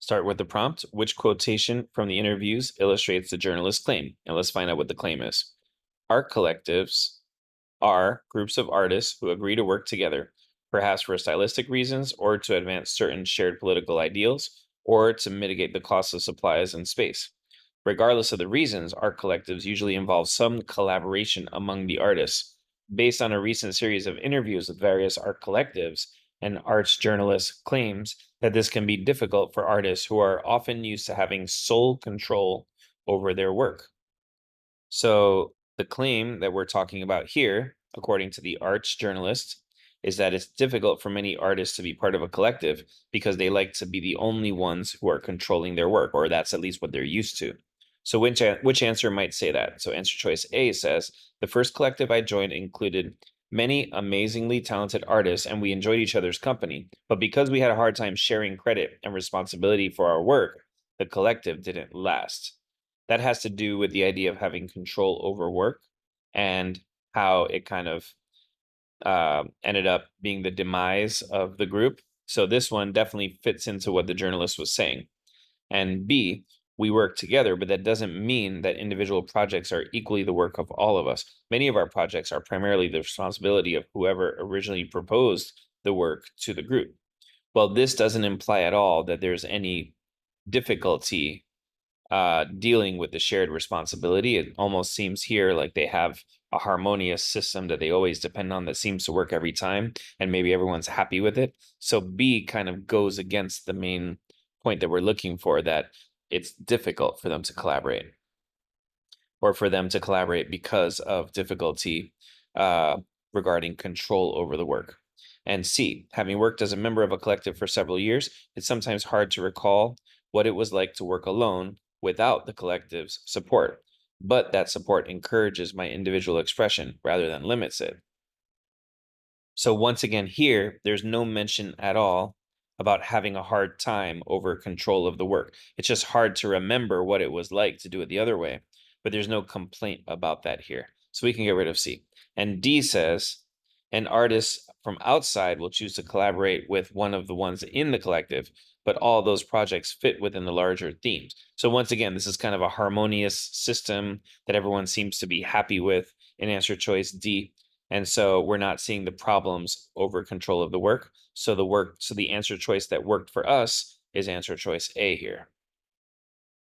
Start with the prompt. Which quotation from the interviews illustrates the journalist's claim? And let's find out what the claim is. Art collectives are groups of artists who agree to work together, perhaps for stylistic reasons or to advance certain shared political ideals or to mitigate the cost of supplies and space. Regardless of the reasons, art collectives usually involve some collaboration among the artists. Based on a recent series of interviews with various art collectives, an arts journalist claims that this can be difficult for artists who are often used to having sole control over their work. So, the claim that we're talking about here, according to the arts journalist, is that it's difficult for many artists to be part of a collective because they like to be the only ones who are controlling their work, or that's at least what they're used to. So, which answer might say that? So, answer choice A says the first collective I joined included many amazingly talented artists, and we enjoyed each other's company. But because we had a hard time sharing credit and responsibility for our work, the collective didn't last. That has to do with the idea of having control over work and how it kind of ended up being the demise of the group. So this one definitely fits into what the journalist was saying. And B, we work together, but that doesn't mean that individual projects are equally the work of all of us. Many of our projects are primarily the responsibility of whoever originally proposed the work to the group. Well, this doesn't imply at all that there's any difficulty dealing with the shared responsibility. It almost seems here like they have a harmonious system that they always depend on that seems to work every time, and maybe everyone's happy with it. So B kind of goes against the main point that we're looking for, that it's difficult for them to collaborate, or for them to collaborate because of difficulty uh, regarding control over the work. And C, having worked as a member of a collective for several years, it's sometimes hard to recall what it was like to work alone without the collective's support. But that support encourages my individual expression rather than limits it. So once again, here, there's no mention at all about having a hard time over control of the work. It's just hard to remember what it was like to do it the other way, but there's no complaint about that here. So we can get rid of C. And D says, an artist from outside will choose to collaborate with one of the ones in the collective, but all those projects fit within the larger themes. So once again, this is kind of a harmonious system that everyone seems to be happy with in answer choice D. And so we're not seeing the problems over control of the work. So the answer choice that worked for us is answer choice A here.